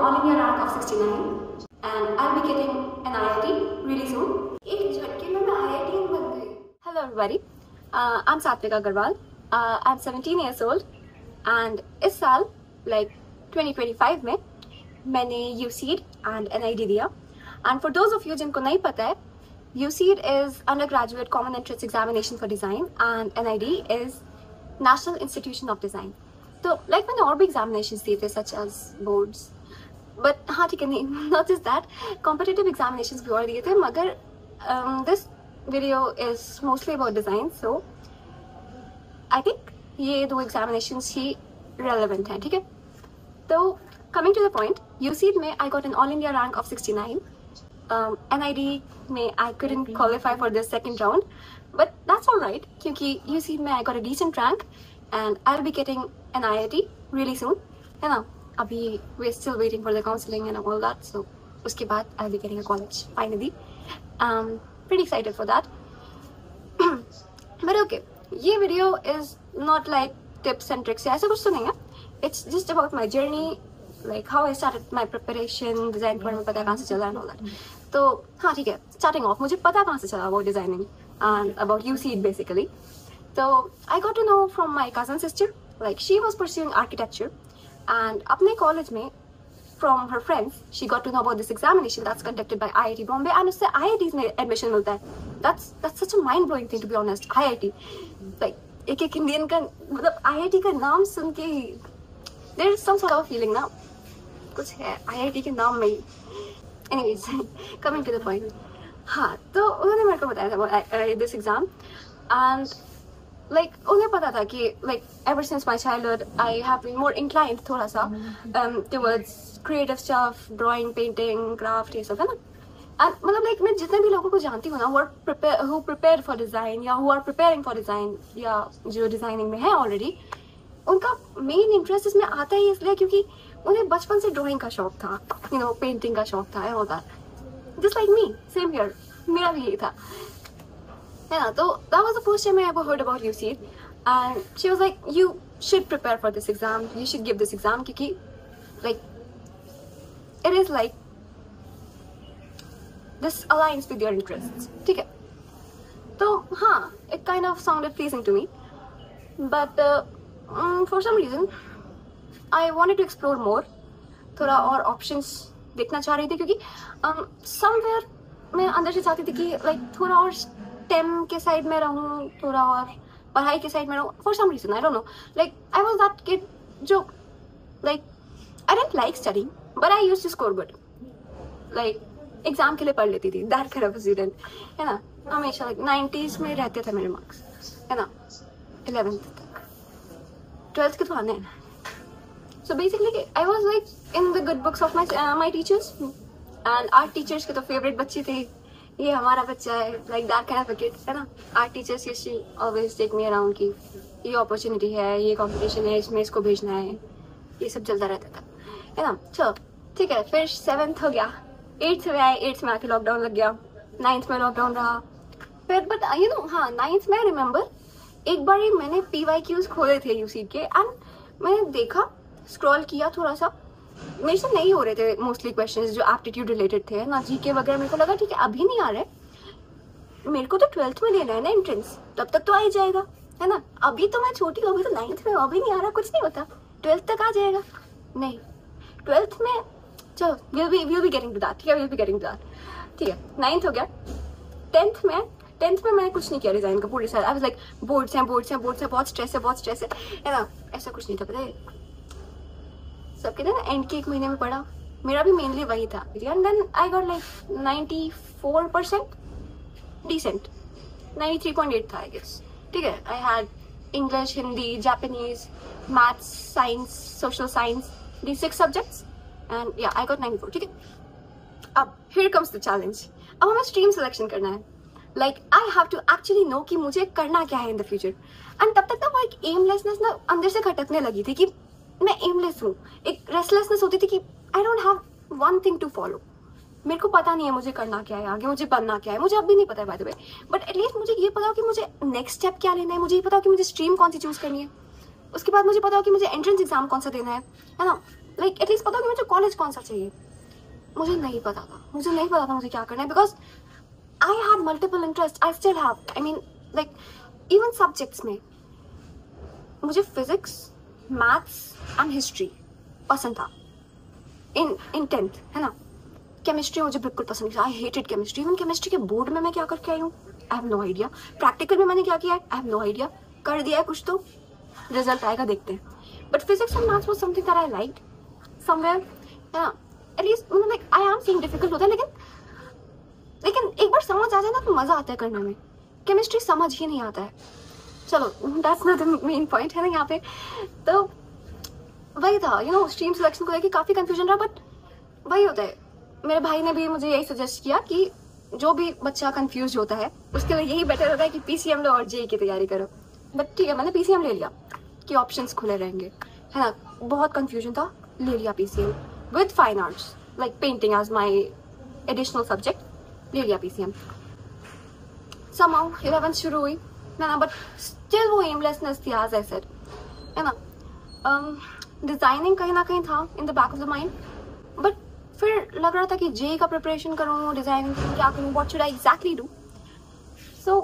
all India rank of 69 and I'll be getting an IIT really soon. एक झटके में मैं IITian बन गई. Hello everybody, I'm Satvika Agarwal. I'm 17 years old and इस साल like 2025 में मैंने UCED and NID दिया. And for those of you जिनको नहीं पता है, UCED is Undergraduate Common Entrance Examination for Design and NID is National Institution of Design. तो like मैंने और भी examinations दिए थे such as boards, but हाँ ठीक है नहीं, not just that, competitive examinations भी और दिए थे, मगर this video is mostly about design, so I think ये दो examinations ही relevant हैं, ठीक है. तो coming to the point, UCED में I got an all India rank of 69. NID में I couldn't qualify for the second round, but that's all right क्योंकि UCED में I got a decent rank and I'll be getting an IIT really soon, है ना. अभी we're still waiting for the counseling and all that, so उसके बाद I'll be getting a college finally. Pretty excited for that. But okay, ये video is not like tips and tricks, ऐसा कुछ तो नहीं है. It's just about my journey, like how I started my preparation, design पर मुझे पता कहाँ से चला and all that. तो हाँ ठीक है, starting off मुझे पता कहाँ से चला about designing and about UCED basically. So I got to know from my cousin sister, like she was pursuing architecture and अपने college में from her friends she got to know about this examination that's conducted by IIT Bombay and उससे IITs में admission मिलता है. That's such a mind blowing thing to be honest. IIT, like एक Indian का मतलब IIT का नाम सुन के there is some sort of feeling ना, कुछ है IIT के नाम में. Anyways, coming to the point, हाँ तो उन्होंने मेरे को बताया था about this exam and like उन्हें पता था कि like ever since my childhood I have been more inclined थोड़ा सा towards creative stuff, drawing, painting, craft ये सब है ना. And मतलब like मैं जितने भी लोगों को जानती हूँ ना who prepare for design या who are preparing for design या जो designing में है already, उनका main interest इसमें आता ही इसलिए क्योंकि उन्हें बचपन से drawing का शौक था, you know, painting का शौक था and all that. Just like me, same here, मेरा भी यही था. Yeah, so that was the first time I ever heard about UCED, and she was like, "You should prepare for this exam. You should give this exam, because, like, it is like this aligns with your interests." Okay. So, it kind of sounded pleasing to me, but for some reason, I wanted to explore more. थोड़ा और options देखना चाह रही थी क्योंकि somewhere मैं अंदर से चाहती थी कि like थोड़ा और STEM के साइड में रहूँ, थोड़ा और पढ़ाई के साइड में रहूँ. For some reason, I don't know. Like I was that kid जो like I didn't like studying, but I used to score good. Like exam के लिए पढ़ लेती थी. That kind of a student, है ना. हमेशा like 90s में रहते थे मेरे मार्क्स, है ना. 11th तक, 12th के तो आने हैं. So basically, I was like in the good books of my teachers, and art teachers के तो favorite बच्चे थे. ये हमारा बच्चा है, like that kind of a kid, है ना. Art teachers used to always take me around कि ये opportunity है, ये competition है, इसमें इसको भेजना है, ये सब चलता रहता था, है ना. चलो ठीक है, फिर 7th हो गया, 8th में आए, 8th में आके लॉकडाउन लग गया, 9th में लॉकडाउन रहा. फिर बट यू नो 9th में रिमेम्बर एक बार ही मैंने PYQs खोले थे UCED के एंड मैंने देखा, स्क्रॉल किया थोड़ा सा, मेरे से नहीं हो रहे थे मोस्टली क्वेश्चंस जो एप्टीट्यूड रिलेटेड थे ना, जीके वगैरह. मेरे को लगा ठीक है अभी नहीं आ रहे, मेरे को तो 12th में लेना है ना एंट्रेंस, तब तक तो आ ही जाएगा, है ना. अभी तो मैं छोटी हूँ, अभी तो 9th में, अभी नहीं आ रहा, कुछ नहीं होता, 12th तक आ जाएगा. नहीं, 12th में चलो we'll be getting to that, ठीक है, we'll be getting to that, ठीक है. 9th हो गया. 10th में मैंने कुछ नहीं किया डिजाइन का पूरी साल. आई वाज लाइक बोर्ड्स हैं, बहुत स्ट्रेस है ना. ऐसा कुछ नहीं था, पता है. सबके ना एंड के एक महीने में पढ़ा, मेरा भी मेनली वही था. And then I got like 94%, decent. 93.8 था आई गेस, ठीक है. I had English, Hindi, Japanese, maths, science, social science, these 6 subjects and yeah I got 94, ठीक है. अब here comes the challenge. अब हमें स्ट्रीम सिलेक्शन करना है. Like I have to actually know कि मुझे करना क्या है in the future. And तब तक ना वो एक aimlessness ना अंदर से खटकने लगी थी कि मैं एमलेस हूँ. एक रेस्टलेसनेस होती थी कि I don't have one thing to follow. मेरे को पता नहीं है मुझे करना क्या है, आगे मुझे बनना क्या है. मुझे अब भी नहीं पता है by the way, but at least मुझे ये पता हो कि मुझे नेक्स्ट स्टेप क्या लेना है. मुझे ये पता हो कि मुझे स्ट्रीम कौन सी चूज करनी है. उसके बाद मुझे पता हो कि मुझे एंट्रेंस एग्जाम कौन सा देना है ना. लाइक एटलीस्ट पता हो कि मुझे कॉलेज कौन सा चाहिए। मुझे नहीं पता था मुझे क्या करना है, because I had multiple interest, I still have, I mean like even subjects में मुझे फिजिक्स, मैथ्स एंड हिस्ट्री पसंद था इन 10th, है ना। केमिस्ट्री मुझे बिल्कुल पसंद नहीं था, I hated chemistry. Even chemistry के बोर्ड में मैं क्या करके आई हूँ, I have no idea. Practical में मैंने क्या किया है, आई हैव नो आइडिया। कर दिया है कुछ तो, रिजल्ट आएगा, देखते हैं। But physics and maths was something that I liked somewhere, है ना। At least like I am seeing difficult होता है, लेकिन एक बार समझ आ जाए ना तो मजा आता है करने में। केमिस्ट्री समझ ही नहीं आता है। चलो that's not the main point, है ना यहाँ पे। तो वही था, यू नो, स्ट्रीम सिलेक्शन को लेकर काफी कंफ्यूजन रहा, बट वही होता है। मेरे भाई ने भी मुझे यही सजेस्ट किया कि जो भी बच्चा कंफ्यूज होता है उसके लिए यही बेटर होता है कि पीसीएम लो और जेई की तैयारी करो। बट ठीक है, मैंने पीसीएम ले लिया कि ऑप्शंस खुले रहेंगे, है ना। बहुत कंफ्यूजन था, ले लिया PCM with fine arts, like painting as my additional subject, ले लिया पीसीएम। समहाउ 11th शुरू हुई, है ना, बट स्टिल वो एमलेसनेस थी, एज आई सेड, है ना। डिजाइनिंग कहीं ना कहीं था in the back of the mind, but फिर लग रहा था कि जेई का प्रिपरेशन करूँ, डिजाइनिंग क्या करूँ, what should I exactly do. So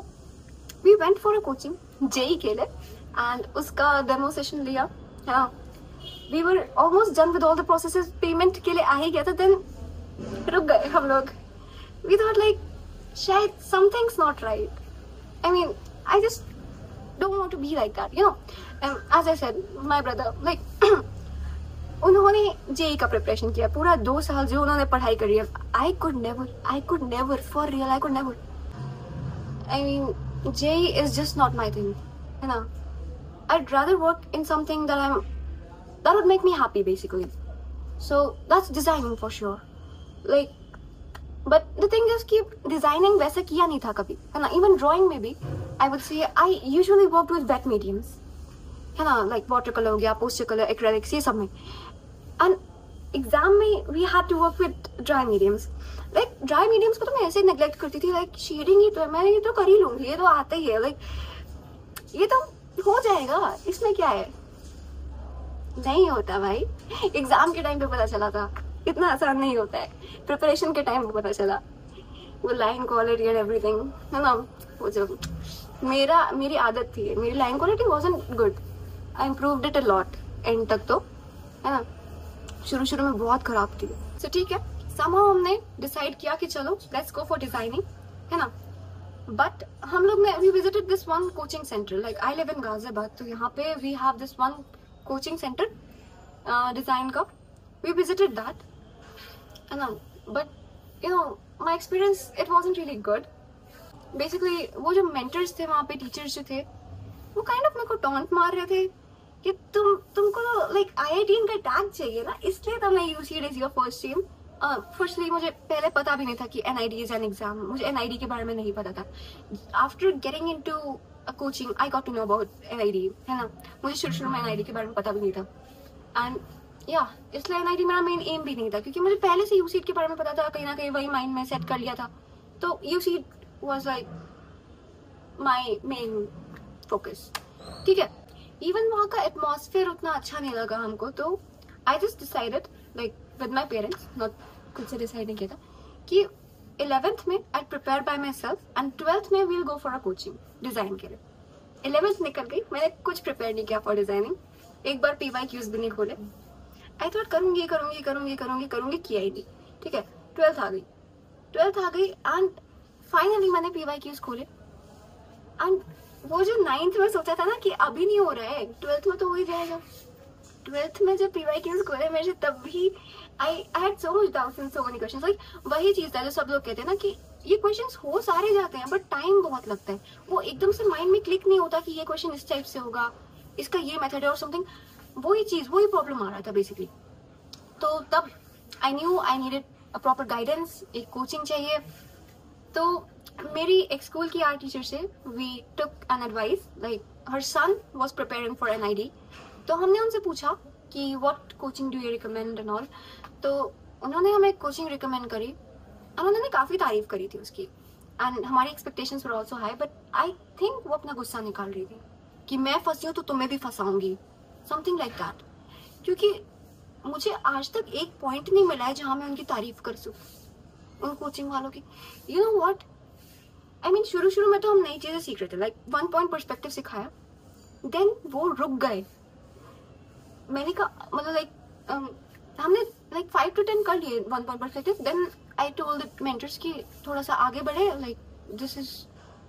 we went for a coaching JEE के लिए, एंड उसका डेमो सेशन लिया, है ना। We were almost done with all the processes, payment के लिए आ ही गया था, देन रुक गए हम लोग। वी थॉट लाइक शायद something's not right, I mean I just don't want to be like that, you know. As I said, my brother, like उन्होंने जेई का प्रिपरेशन किया पूरा 2 साल, जो उन्होंने पढ़ाई करी है। I could never for real, I could never. I mean, JEE is just not my thing, है ना। I'd rather work in something that would make me happy basically. So that's designing for sure. Like, but the thing is कि designing वैसे किया नहीं था कभी, है ना। Even drawing में भी I would say I usually worked with wet mediums, है ना, like watercolor हो गया, poster color, acrylics, ये सब में। And exam में we had to work with dry mediums. Like dry mediums को तो मैं ऐसे neglect करती थी, like shading ही तो है, मैं ये तो कर ही लूँगी, ये तो आता ही है, like ये तो हो जाएगा, इसमें क्या है। नहीं होता भाई, एग्जाम के टाइम पे पता चला था, इतना आसान नहीं होता है। प्रिपरेशन के टाइम पे पता चला, वो लाइन क्वालिटी एंड एवरीथिंग, है ना। वो जो मेरी आदत थी, मेरी line quality wasn't good, I improved it a lot and तक तो, है ना। शुरू में बहुत खराब थी। सो ठीक है, समहाउ हमने डिसाइड किया कि चलो लेट्स गो फॉर डिजाइनिंग, है ना। बट हम लोग ने we visited this one coaching centre, like I live in Ghaziabad, तो यहाँ पे we have this one coaching centre design का, वी विजिटेड दैट, है ना। But you know my experience it wasn't really good. Basically वो जो मेंटर्स थे वहाँ पे, टीचर्स जो थे, वो काइंड ऑफ मेरे को टॉन्ट मार रहे थे कि तुमको लाइक IITian का टैग चाहिए ना, इसलिए तो मैं UCD is your first team. Firstly मुझे पहले पता भी नहीं था कि NID इज एन एग्जाम, मुझे NID के बारे में नहीं पता था। After getting into a coaching I got to know about NID, है ना। मुझे शुरू में NID के बारे में पता भी नहीं था, एंड या इसलिए NID मेरा मेन एम भी नहीं था, क्योंकि मुझे पहले से UCD के बारे में पता था, कहीं ना कहीं वही माइंड में सेट कर लिया था। तो UCD was like my main focus, ठीक है। इवन वहाँ का एटमॉस्फेयर उतना अच्छा नहीं लगा हमको, तो I just decided like with my parents, not खुद से डिसाइड नहीं किया था, कि 11th में I prepare by myself and 12th में we'll go for a coaching design के लिए। 11th निकल गई, मैंने कुछ प्रिपेयर नहीं किया फॉर डिजाइनिंग, एक बार PYQs भी नहीं खोले। आई थॉट करूंगी, किया ही नहीं, ठीक है। 12th आ गई एंड फाइनली मैंने PYQs खोले, एंड वो जो 9th में सोचा था ना कि अभी नहीं हो रहा है, 12th में तो हो ही जाएगा। 12th में जब PYQs खोले मेरे से, तब भी I had so much doubts in so many questions. Like वही चीज था जो सब लोग कहते हैं ना कि ये क्वेश्चंस हो सारे जाते हैं बट टाइम बहुत लगता है, वो एकदम से माइंड में क्लिक नहीं होता कि ये क्वेश्चन इस टाइप से होगा, इसका ये मेथड है और समथिंग। वही प्रॉब्लम आ रहा था बेसिकली। तो तब I knew I needed a proper guidance, एक कोचिंग चाहिए। तो मेरी एक स्कूल की आर्ट टीचर से we took an advice, like her son was preparing for NID, तो हमने उनसे पूछा कि what coaching do you recommend and all. तो उन्होंने हमें कोचिंग रिकमेंड करी और उन्होंने काफ़ी तारीफ करी थी उसकी, एंड हमारी expectations were also high, but I think वो अपना गुस्सा निकाल रही थी कि मैं फंसी हूँ तो तुम्हें भी फंसाऊंगी, समथिंग लाइक दैट। क्योंकि मुझे आज तक एक पॉइंट नहीं मिला है जहाँ मैं उनकी तारीफ कर सकूं उन कोचिंग वालों की। You know what, I mean शुरू में तो हम नई चीजें सीख रहे थे, लाइक 1 पॉइंट पर्सपेक्टिव सिखाया, देन वो रुक गए। मैंने कहा मतलब लाइक हमने लाइक 5 to 10 कर लिए 1 point perspective, then I told the mentors कि थोड़ा सा आगे बढ़े, like this is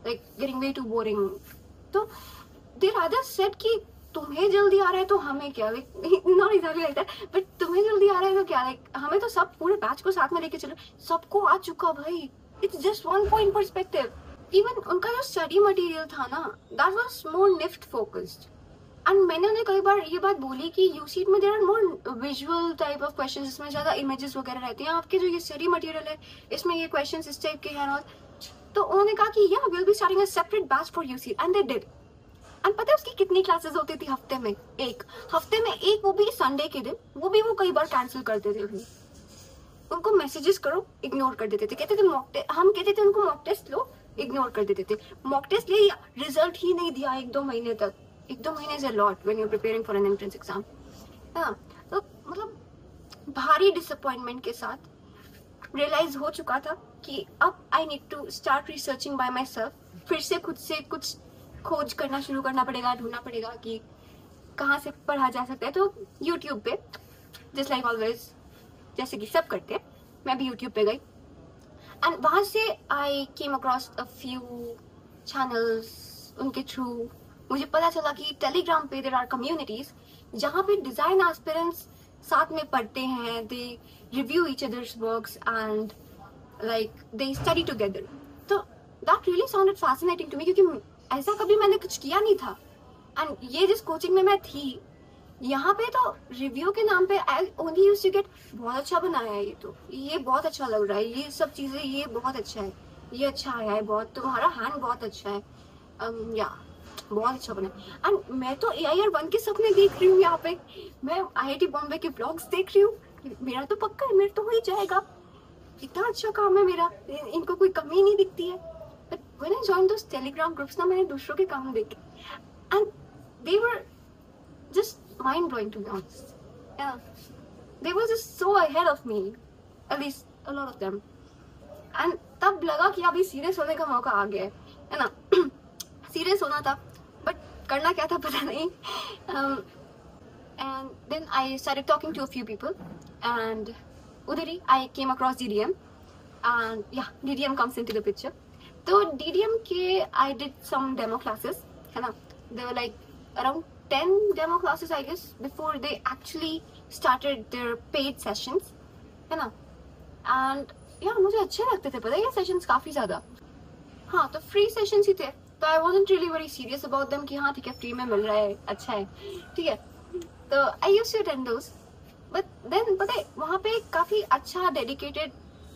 like getting way too boring. तो दे रादर सेड कि तुम्हें जल्दी आ रहा है तो हमें क्या, like not exactly like that, but तुम्हें जल्दी आ रहा है तो क्या, लाइक हमें तो सब पूरे बैच को साथ में लेके चलो, सबको आ चुका भाई, it's just 1 point perspective. Even उनका जो स्टडी मटेरियल था ना, that was more NIFT focused. And मैंने उन्हें कई बार ये बात बोली कि यूसीट में there are more visual type of questions, इसमें ज्यादा इमेजेस वगैरह रहती हैं, आपके जो ये स्टडी मटेरियल है इसमें ये क्वेश्चंस इस टाइप के हैं और तो उन्होंने कहा कि yeah we will be starting a separate batch for UCEED, and they did. And पता है उसकी कितनी क्लासेस होती थी हफ्ते में? एक, वो भी संडे के दिन, वो कई बार कैंसिल करते थे। उनको मैसेजेस करो, इग्नोर कर देते थे, कहते थे मॉक टेस्ट, हम कहते थे उनको मॉक टेस्ट लो, इग्नोर कर देते थे। मॉक टेस्ट ले लिया, रिजल्ट ही नहीं दिया 1-2 महीने तक। 1-2 महीने is a lot when you are preparing for an entrance exam. हाँ, तो मतलब भारी डिसअपॉइंटमेंट के साथ रियलाइज हो चुका था कि अब I need to start researching by myself. फिर से खुद से कुछ खोज करना शुरू करना पड़ेगा, ढूंढना पड़ेगा कि कहाँ से पढ़ा जा सकता है। तो यूट्यूब पे जस्ट लाइक ऑलवेज, जैसे कि सब करते हैं, मैं भी यूट्यूब पे गई एंड वहां से I came across a few channels. उनके थ्रू मुझे पता चला कि टेलीग्राम पे देयर आर कम्युनिटीज जहाँ पे डिजाइन एस्पिरेंट्स साथ में पढ़ते हैं, they review each others works and like they study together. तो that really sounded fascinating to me, क्योंकि ऐसा कभी मैंने कुछ किया नहीं था। एंड ये जिस कोचिंग में मैं थी, यहाँ पे तो रिव्यू के नाम पे I only used to get बहुत अच्छा बनाया है, ये बहुत अच्छा लग रहा है, ये सब चीजें, ये बहुत अच्छा है, ये अच्छा आया है, बहुत तुम्हारा हैंड बहुत अच्छा है, या बहुत अच्छा बना। एंड मैं तो AIR 1 के सपने देख रही हूँ, यहाँ पे मैं IIT बॉम्बे के ब्लॉग्स देख रही हूँ, मेरा तो पक्का है, मेरा तो हो ही जाएगा, इतना अच्छा काम है मेरा, इनको कोई कमी नहीं दिखती है। But when I joined those Telegram groups ना, मैंने दूसरों के काम देखे and they were just mind blowing, to be honest. Yeah, they were just so ahead of me, at least a lot of them. And तब लगा कि अभी सीरियस होने का मौका आ गया है ना। सीरियस होना था, बट करना क्या था पता नहीं। And then I started talking to a few people, and उधर ही I came across DDM, and yeah, DDM comes into the picture. तो DDM के I did some demo classes, है ना। They were like around 10 demo classes I guess before they actually started their paid sessions, है ना। and यार मुझे अच्छे लगते थे, पता है, ये सेशंस काफी ज्यादा। हाँ, तो फ्री सेशंस ही थे, तो I wasn't really very serious about them कि हाँ ठीक है, फ्री में मिल रहा है, अच्छा है, ठीक है। तो I used to attend those, but then पता है वहाँ पे काफी अच्छा डेडिकेटेड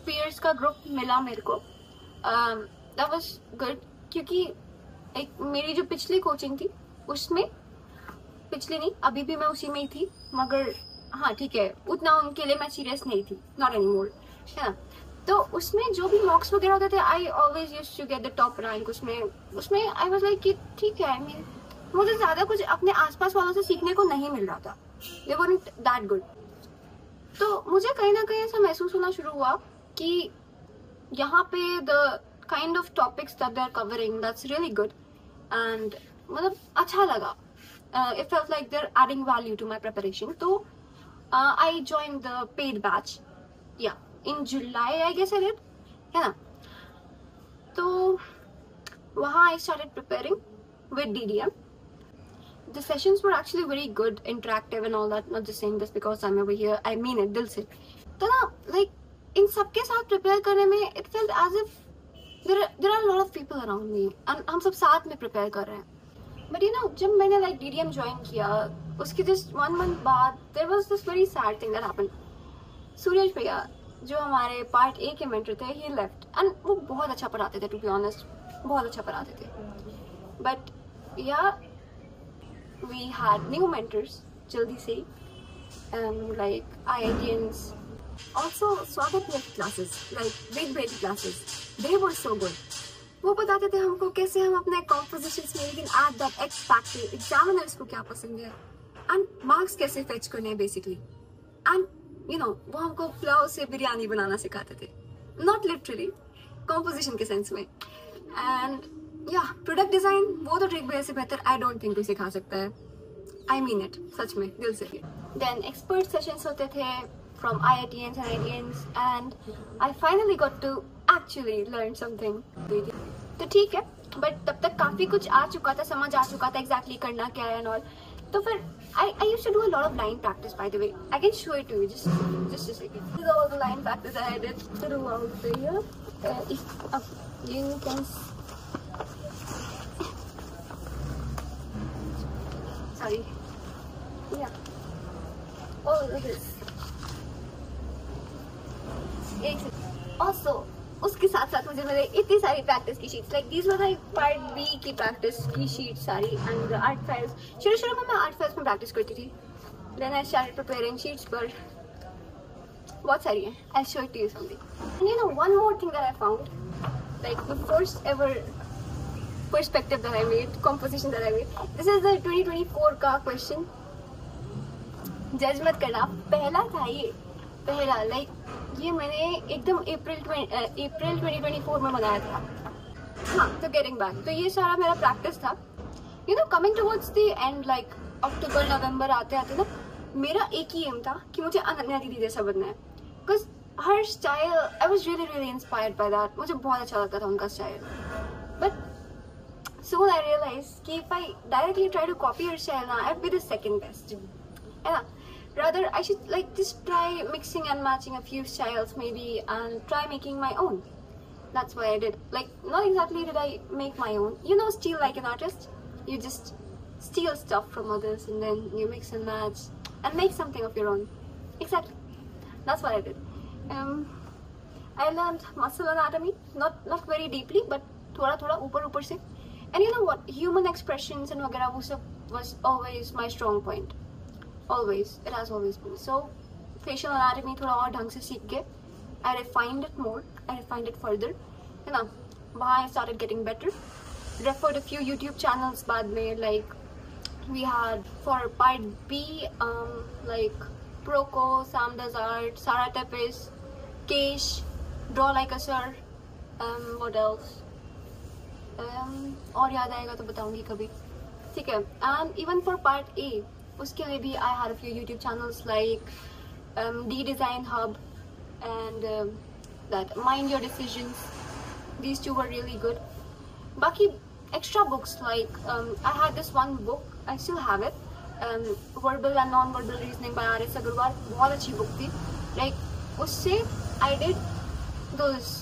peers का ग्रुप मिला मेरे को। that was good, क्योंकि एक मेरी जो पिछली कोचिंग थी उसमें, पिछले नहीं, अभी भी मैं उसी में ही थी, मगर हाँ ठीक है, उतना उनके लिए मैं सीरियस नहीं थी, नॉट एनीमोर, है ना। तो उसमें जो भी मॉक्स वगैरह होते थे, I always used to get the top rank. उसमें आई वाज लाइक कि ठीक है, आई मीन मुझे ज्यादा कुछ अपने आसपास वालों से सीखने को नहीं मिल रहा था, दे weren't that good। तो मुझे कहीं ना कहीं ऐसा महसूस होना शुरू हुआ कि यहाँ पे the kind of topics that they are covering, that's really good, and मतलब अच्छा लगा। It felt like they're adding value to my preparation. So I joined the paid batch. Yeah, in July I guess I did, है ना। तो वहाँ I started preparing with DDM. The sessions were actually very good, interactive and all that. Not just saying this because I'm over here. I mean it, दिल से। तो ना like इन सबके साथ prepare करने में it felt as if there are a lot of people around me and हम सब साथ में prepare कर रहे हैं। बट यू नो, जब मैंने लाइक DDM ज्वाइन किया, उसके जस्ट 1 month बाद there was this very sad thing that happened. Suraj भैया जो हमारे पार्ट A के मेंटर थे, ही लेफ्ट, एंड वो बहुत अच्छा पढ़ाते थे, टू बी ऑनेस्ट, बहुत अच्छा पढ़ाते थे। बट या वी हैड न्यू मेंटर्स जल्दी से, लाइक IITians, ऑल्सो स्वागत क्लासेस, लाइक बिग क्लासेस, दे वर सो गुड। वो बताते थे हमको कैसे हम अपने कॉम्पोजिशंस में लेकिन at that x factor examiners को क्या पसंद है एंड मार्क्स कैसे फेच करने हैं बेसिकली। एंड यू नो वो हमको पुलाव से बिरयानी बनाना सिखाते थे, नॉट लिटरली, कॉम्पोजिशन के सेंस में। एंड या प्रोडक्ट डिजाइन वो तो ट्रिक बेस से बेहतर आई डोंट थिंक कोई सिखा सकता है, आई मीन इट, सच में दिल से। देन एक्सपर्ट सेशंस होते थे from IITians and IITians and I finally got to actually learn something। तो ठीक है, बट तब तक काफी कुछ आ चुका था, समझ आ चुका था एग्जैक्टली करना क्या है एंड ऑल। तो फिर I used to do a lot of line practice, by the way. I can show it to you, just a second. This is all the line practice that I did throughout the year. You can sorry, yeah. Oh, look at this. Also, उसके साथ साथ मुझे मिले इतनी सारी practice की sheets, like these were like part B की practice की शीट सारी, एंड आर्ट फाइल्स। शुरू में मैं आर्ट फाइल्स में प्रैक्टिस करती थी, then I started preparing sheets, पर बहुत सारी हैं। I show it to you something. And you know one more thing that I found, like the first ever perspective that I made, composition that I made, this is the 2024 का question. जज मत करना, पहला था ये, पहला, like ये मैंने एकदम अप्रैल 2024 में बनाया था। हाँ, तो गेटिंग बैक, तो ये सारा मेरा प्रैक्टिस था। You know coming towards the end, like October November आते आते ना, मेरा एक ही एम था कि मुझे अनन्या दीदी जैसा बनना है, because her style I was really really inspired by that. मुझे बहुत अच्छा लगता था उनका style, but soon I realized कि if I directly try to copy her style ना, I'd be the second best, है ना। Rather, I should like just try mixing and matching a few styles maybe and try making my own. That's what I did. Like, not exactly did I make my own. You know, steal like an artist. You just steal stuff from others and then you mix and match and make something of your own. Exactly. That's what I did. I learned muscle anatomy, not very deeply, but थोड़ा ऊपर से. And you know what? Human expressions and वगैरह वो सब was always my strong point. Always, it has always been. So, facial anatomy थोड़ा और ढंग से सीख के, I refined it more, I refined it further, है ना, वहाँ I started getting better. Referred a few YouTube channels बाद में, like we had for part B, like Proco, Sam Does Art, Sarah Tepes, Kesh, Draw Like a Sir, what else? और याद आएगा तो बताऊंगी कभी, ठीक है। And even for part A, उसके लिए भी I had a few YouTube channels like D Design Hub and that Mind Your Decisions. These two were really good. बाकी extra books like I had this one book, I still have it, Verbal and Non-Verbal Reasoning by R.S. Agarwal. बहुत अच्छी book थी, like उससे I did those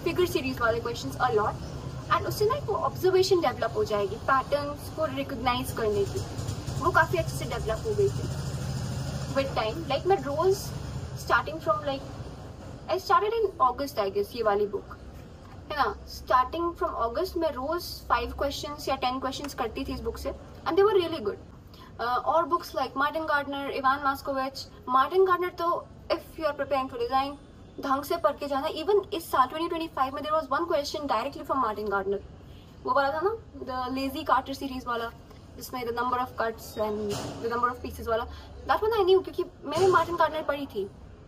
figure series वाले questions a lot, and उससे ना वो observation develop हो जाएगी, patterns को recognize करने की, वो काफ़ी अच्छे से डेवलप हो गई थी विद टाइम। लाइक मैं रोज starting from like I started in August I guess, ये वाली बुक है ना, स्टार्टिंग फ्रॉम अगस्त मैं रोज 5 क्वेश्चंस या 10 क्वेश्चंस करती थी इस बुक से, and they were really good. और books like Martin Gardner, Ivan Moscovich. Martin Gardner तो if you are preparing for design ढंग से पढ़ के जाना। इवन इस साल 2025 में there was one question directly from Martin Gardner, वो वाला था ना, द लेजी कार्टर सीरीज वाला, जिसमें the number of cuts and the number of pieces वाला। दैट वन आई न्यू, क्योंकि मैंने मार्टिन गार्डनर पढ़ी थी,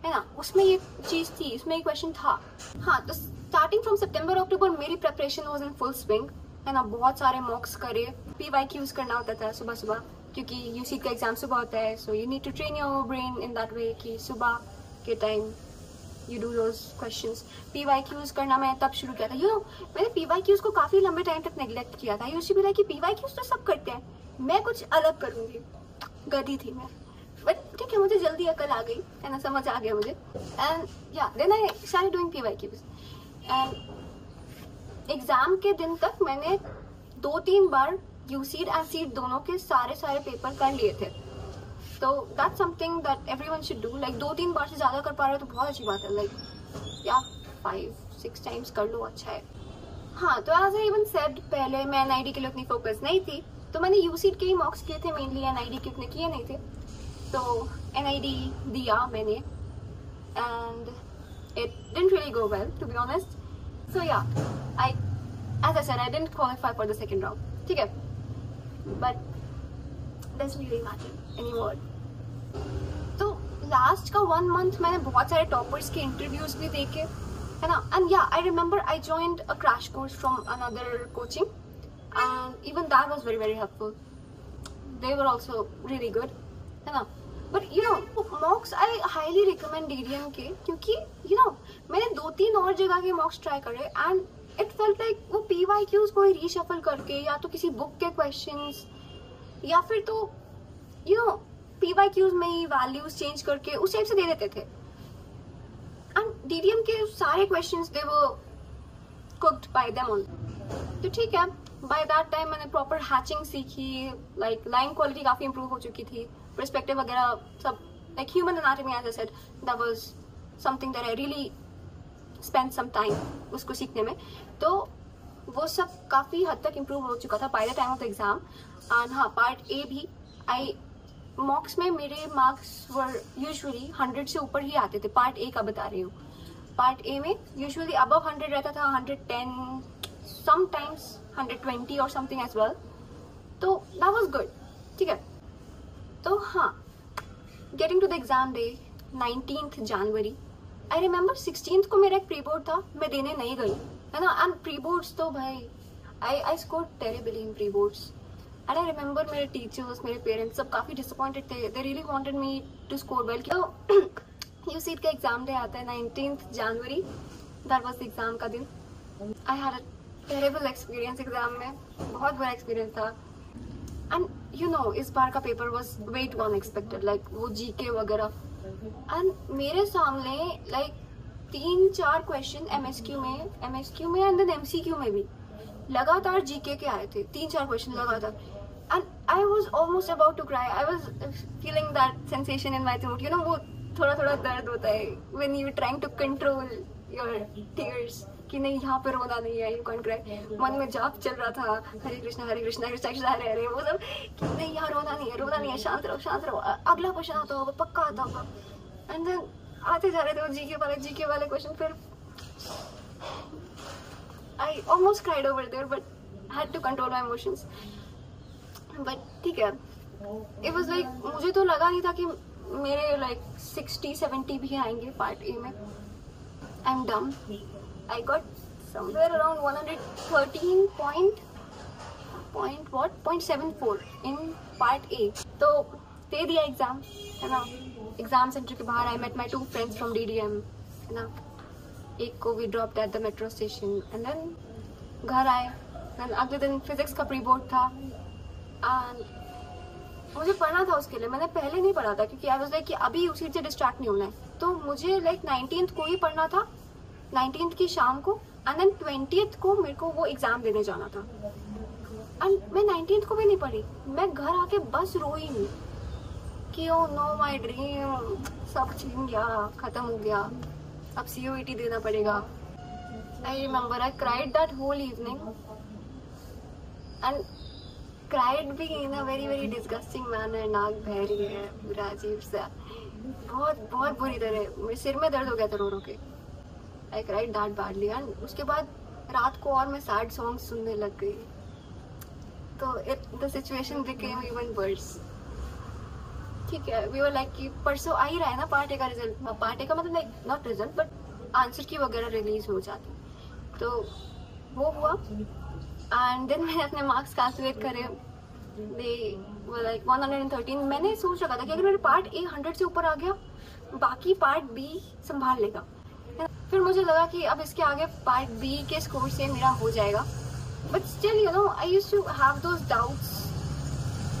है ना, उसमें ये चीज़ थी, इसमें एक क्वेश्चन था। हाँ, तो स्टार्टिंग फ्रॉम सितंबर अक्टूबर मेरी preparation was in full swing, है ना। बहुत सारे मॉक्स करे, PYQs करना होता था सुबह सुबह, क्योंकि यूसी का एग्जाम सुबह होता है, so you need to train your brain in that way कि सुबह के time you do those questions. PYQs करना मैं तब शुरू किया था। You know, मैंने PYQs को काफ़ी लंबे टाइम तक नेग्लेक्ट किया था। यूसी भी लाइक कि PYQs तो सब करते हैं, मैं कुछ अलग करूँगी, गधी थी मैं। बट ठीक है, मुझे जल्दी अकल आ गई, है ना, समझ आ गया मुझे। एंड या then I started doing PYQs। And exam के दिन तक मैंने 2-3 बार यूसीड एंड सीड दोनों के सारे पेपर कर लिए थे। तो that's something that everyone should do. Like 2-3 बार से ज़्यादा कर पा रहे हो तो बहुत अच्छी बात है। लाइक या 5-6 टाइम्स कर लो, अच्छा है। हाँ, तो एज आई इवन सेड, पहले मैं NID के लिए उतनी फोकस नहीं थी, तो मैंने यूसीड के ही मॉक्स किए थे मेनली, NID के उतने किए नहीं थे। तो NID दिया मैंने and it didn't really go well to be honest. So yeah I as I said I didn't qualify for the second round, ठीक है, but doesn't really matter anymore. तो लास्ट का 1 मंथ मैंने बहुत सारे टॉपर्स के इंटरव्यूज भी देखे, है ना. एंड या आई remember I joined a crash course from another coaching and even that was very very helpful. They were also really good, है ना. But you no मॉक्स I highly recommend DDM के, क्योंकि यू नो मैंने 2-3 और जगह के मॉक्स try करे and it felt like वो PYQs को रीशफल करके या तो किसी बुक के क्वेश्चंस या फिर तो यू नो PYQs में ही वैल्यूज चेंज करके उस टाइप से दे देते थे. एंड DDM के सारे questions they were cooked by them only. तो ठीक है, बाय दैट टाइम मैंने प्रॉपर हैचिंग सीखी, लाइक लाइन क्वालिटी काफी इंप्रूव हो चुकी थी, पर्सपेक्टिव वगैरह सब, like human anatomy as I said, that was something that I really spend some time उसको सीखने में. तो वो सब काफी हद तक इंप्रूव हो चुका था by the time of the exam. And हाँ, पार्ट ए भी आई मॉक्स में मेरे मार्क्स वर यूजुअली 100 से ऊपर ही आते थे. पार्ट ए का बता रही हूँ. पार्ट ए में यूजुअली अबव 100 रहता था, 110, समटाइम्स 120 और समथिंग एज वेल. तो दैट वाज गुड. ठीक है. तो हाँ, getting to the exam day 19th January, I remember 16th को मेरा एक प्री बोर्ड था, मैं देने नहीं गई, है ना. एंड प्री बोर्ड्स तो भाई I scored terribly in pre boards. And I remember मेरे टीचर्स, मेरे पेरेंट्स सब काफ़ी डिसअपॉइंटेड थे. They really wanted me to score well. तो यूसीट का एग्जाम डे आता है 19th January, that was the exam का दिन. I had a terrible experience exam में, बहुत बुरा एक्सपीरियंस था. एंड यू नो इस बार का paper was way too unexpected, like वो GK वगैरह. एंड मेरे सामने लाइक 3-4 क्वेश्चन MSQ में एंड देन MCQ में भी लगातार GK के आए थे. 3-4 क्वेश्चन लगातार. And I was almost about to cry. I was feeling that sensation in my throat. You know वो थोड़ा थोड़ा दर्द होता है when you trying to control your tears, कि नहीं यहाँ पे रोना नहीं है, यू कैन क्राई. मन में जाप चल रहा था, हरे कृष्णा कृष्णा कृष्णा हरे हरे, वो सब कि नहीं यहाँ रोना नहीं है, शांत रहो, अगला क्वेश्चन आता होगा, पक्का आता होगा. एंड देन आते जा रहे थे वो GK वाले क्वेश्चन. फिर I almost cried over there but had to control my emotions. But ठीक है, इट वाज लाइक मुझे तो लगा नहीं था कि मेरे लाइक 60-70 भी आएंगे पार्ट ए में. I am dumb. I got somewhere around 113.74 in part A. तो दे दिया एग्जाम, है ना. एग्जाम सेंटर के बाहर I met my 2 friends from DDM, है ना. एक को we dropped at the metro station and then घर आए. देन अगले दिन फिजिक्स का प्री बोर्ड था एंड मुझे पढ़ना था उसके लिए. मैंने पहले नहीं पढ़ा था क्योंकि आई वाज लाइक कि अभी उसी से डिस्ट्रैक्ट नहीं होना है. तो मुझे लाइक 19th को ही पढ़ना था, 19th की शाम को. एंड देन 20th को मेरे को वो एग्जाम देने जाना था. एंड मैं 19th को भी नहीं पढ़ी. मैं घर आके बस रोई नहीं कि ओ नो माय ड्रीम सब छीन गया, खत्म हो गया, अब COET देना पड़ेगा. I remember I cried that whole evening and cried भी in a very very disgusting manner. नाक बह रही है, पूरा अजीब सा, बहुत बहुत बुरी तरह. मेरे सिर में दर्द हो गया था रो रो के. I cried that badly. And उसके बाद रात को और मैं सैड सॉन्ग सुनने लग गई. तो the situation became even worse. ठीक है, we were like कि परसों आ ही रहा है ना पार्ट ए का रिजल्ट. पार्ट ए का मतलब like not result but answer की वगैरह रिलीज हो जाती. तो वो हुआ एंड देन मैंने अपने मार्क्स कैलकुलेट करे. दे वर लाइक 113. मैंने सोच रखा था कि अगर मेरे पार्ट ए 100 से ऊपर आ गया, बाकी पार्ट बी संभाल लेगा. फिर मुझे लगा कि अब इसके आगे पार्ट बी के स्कोर से मेरा हो जाएगा. But still you know I used to have those doubts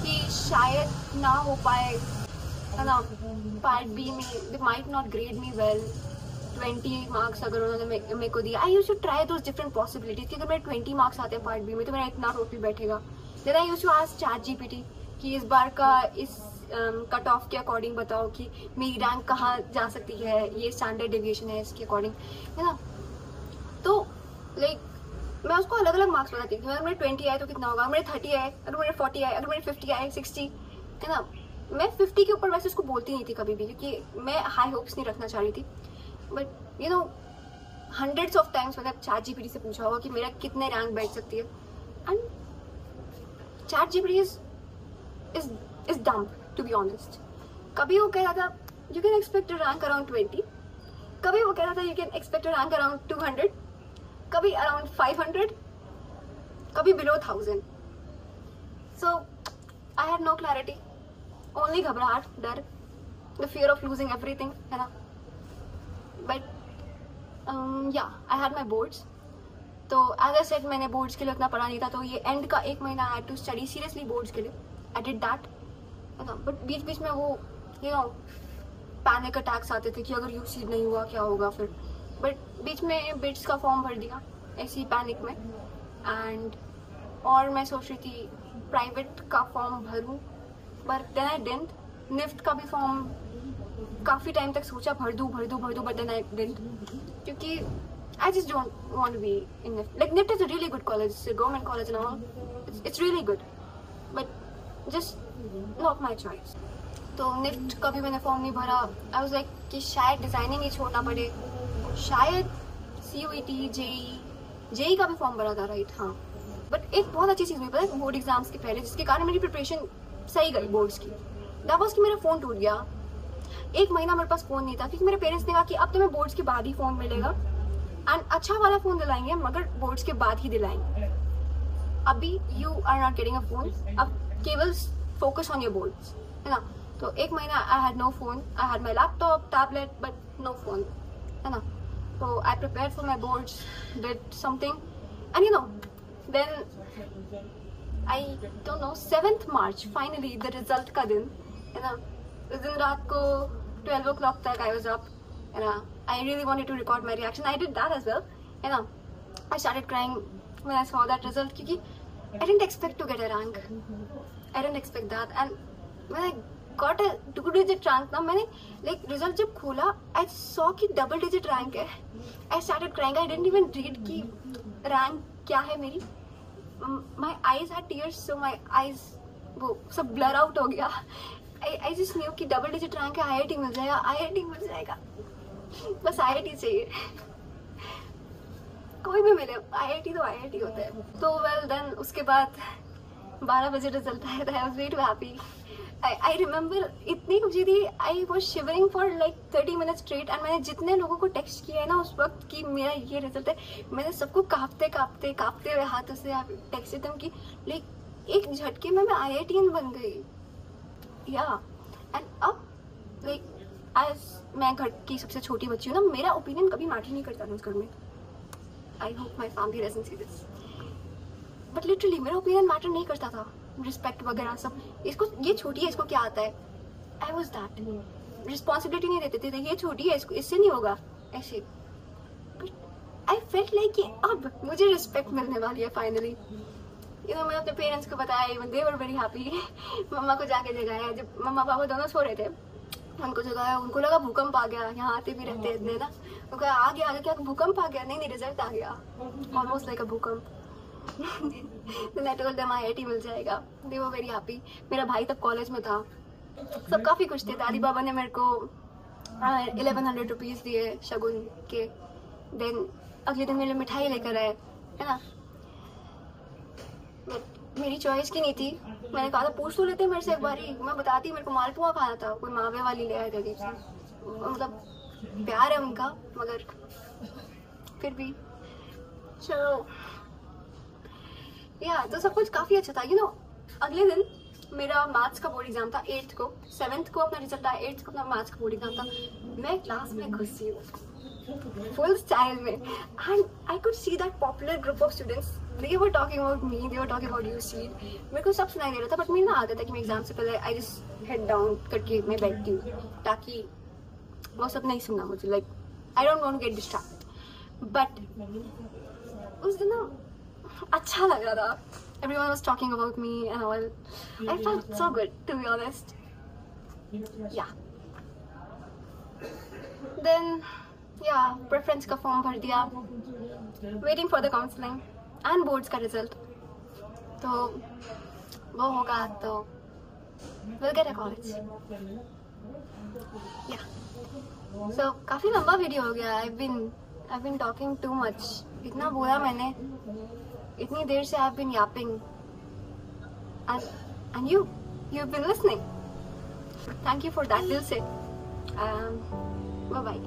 कि शायद ना हो पाए, है ना. पार्ट बी में they might not grade me well. 20 marks अगर उन्होंने मेरे को दिया, I used to try those different possibilities कि अगर मेरे 20 मार्क्स आते हैं पार्ट बी में तो मेरा इतना टोटल बैठेगा. Then I used to ask ChatGPT कि इस बार का इस कट ऑफ के अकॉर्डिंग बताओ कि मेरी रैंक कहाँ जा सकती है, ये स्टैंडर्ड डेविएशन है इसके अकॉर्डिंग, है ना. तो लाइक मैं उसको अलग अलग मार्क्स बताती थी. अगर मेरे 20 आए तो कितना होगा, मेरे 30 आए, अगर मेरे 40 आए, अगर मेरे 50 आए, 60, है ना. मैं 50 के ऊपर वैसे उसको बोलती नहीं थी कभी भी क्योंकि मैं हाई होप्स नहीं रखना चाह रही थी. But you no hundreds of times मैंने ChatGPT से पूछा होगा कि मेरा कितने रैंक बैठ सकती है. And ChatGPT is dumb to be honest. कभी वो कह रहा था you can expect a rank around 20. कभी वो कह रहा था you can expect a rank around 200, कभी around 500, कभी below 1000. So I had no clarity, only घबराहट, डर, the fear of losing everything, है ना. But yeah, I had my boards. तो as I said, मैंने boards के लिए उतना पढ़ा नहीं था, तो ये end का एक महीना I had to study seriously boards के लिए. I did that, है ना. But बीच बीच में वो you know पैनिक अटैक्स आते थे कि अगर यूसीड नहीं हुआ क्या होगा फिर. बट बीच में बिट्स का फॉर्म भर दिया ऐसी पैनिक में. एंड और मैं सोच रही थी प्राइवेट का फॉर्म भरूं, but then I didn't. NIFT का भी फॉर्म काफ़ी टाइम तक सोचा भर दूं, बट देन आई डिडंट, क्योंकि I just don't want to be in NIFT. Like NIFT is a really good college, government college and all, it's really good, but just not my choice. तो निफ्ट का भी मैंने फॉर्म नहीं भरा. आई वाज लाइक कि शायद designing ही छोड़ना पड़े, शायद CUET, जेई का भी फॉर्म भरा था, राइट. हाँ, बट एक बहुत अच्छी चीज़ हुई पता है बोर्ड एग्जाम्स के पहले, जिसके कारण मेरी प्रिपरेशन सही गई बोर्ड्स की. दैट वाज कि मेरा फ़ोन टूट गया. एक महीना मेरे पास फ़ोन नहीं था, क्योंकि मेरे पेरेंट्स ने कहा कि अब तुम्हें बोर्ड्स के बाद ही फ़ोन मिलेगा एंड अच्छा वाला फ़ोन दिलाएंगे, मगर बोर्ड्स के बाद ही दिलाएंगे. अभी you are not getting a phone, अब केवल फोकस ऑन योर बोर्ड्स, है ना. तो एक महीना I had no phone. I had my laptop, tablet, but no phone, है ना. तो I prepared for my boards, did something, and you know then I don't know 7th March finally the result का दिन, है ना. उस दिन रात को 12 o'clock तक आई वॉज अप, है ना. I really wanted to record my reaction. I did that as well, है ना. I started crying when I saw that result, क्योंकि I didn't expect to get a rank. I didn't expect that. And when I got a 2-digit rank, ना मैंने like result जब खोला, I saw कि double digit rank है. I started crying. I didn't even read कि rank क्या है मेरी. My eyes had tears, so my eyes वो सब blur out हो गया. I just knew कि double digit rank है, IIT मिल जाएगा, IIT मिल जाएगा. बस IIT चाहिए, कोई भी मिले. IIT तो IIT होता है. तो वेल देन उसके बाद 12 बजे रिजल्ट आया था. I was very happy. I remember इतनी खुशी थी. I was shivering for like 30 minutes straight. And मैंने जितने लोगों को टेक्स्ट किया है ना उस वक्त कि मेरा ये रिजल्ट है, मैंने सबको कांपते हुए हाथों से टेक्स्ट देम कि लाइक एक झटके में मैं IITian बन गई. या एंड अब लाइक एज मैं घर की सबसे छोटी बच्ची हूँ ना, मेरा ओपिनियन कभी मैटर नहीं करता था उस घर में. I hope my family doesn't see this. But literally मेरा ओपिनियन मैटर नहीं करता था. रिस्पेक्ट वगैरह सब, इसको ये छोटी है, इसको क्या आता है. I was that. रिस्पॉन्सिबिलिटी नहीं देते थे, ये छोटी है, इसको इससे नहीं होगा ऐसे. But I felt like कि अब मुझे रिस्पेक्ट मिलने वाली है फाइनली. यू नो मैं अपने पेरेंट्स को बताया, even they were very happy. मम्मा को जाके जगाया जब मम्मा पापा दोनों सो रहे थे. उनको जगाया, उनको लगा भूकंप आ गया. यहाँ आते भी रहते इतने ना, उनको आ गया क्या भूकंप आ गया. नहीं रिजल्ट आ गया, ऑलमोस्ट लाइक अ भूकंप. Then I told them IIT मिल जाएगा. They were very happy. मेरा भाई तब कॉलेज में था, सब काफ़ी खुश थे. दादी बाबा ने मेरे को 1100 रुपीज़ दिए शगुन के. देन अगले दिन मेरे लिए मिठाई लेकर आए, है ना. मेरी चॉइस की नहीं थी. मैंने कहा था पूछ तो लेते मेरे से एक बारी, मैं बताती. मेरे को मालपुआ खाना था, कोई मावे वाली ले आए थे अजीब से. मतलब प्यार है उनका, मगर फिर भी चलो. या तो सब कुछ काफ़ी अच्छा था. यू नो अगले दिन मेरा मैथ्स का बोर्ड एग्जाम था 8th को. 7th को अपना रिजल्ट आया, 8th को अपना मैथ्स का बोर्ड एग्जाम था. मैं क्लास में घुसी हूँ फुल स्टाइल में, and I could see that popular group of students, they were talking about me, they were talking about UCED. मेरे को सब सुनाई दे रहा था, बट मेरी ना आदत है कि मैं एग्जाम से पहले आई जस्ट हेड डाउन करके मैं बैठती हूँ, ताकि वो सब नहीं सुनना मुझे. Like I don't want to get distracted. But उस दिन ना अच्छा लग रहा था. Everyone was talking about me and all. I felt so good, to be honest. Yeah. Then, yeah, preference का फॉर्म भर दिया. Waiting for the counseling and boards का रिजल्ट. तो वो होगा तो we'll get a college. Yeah. So काफी लंबा वीडियो हो गया. I've been talking too much. इतना बोला मैंने, इतनी देर से I've been yapping, and you've been listening. Thank you for that दिल से. Bye bye.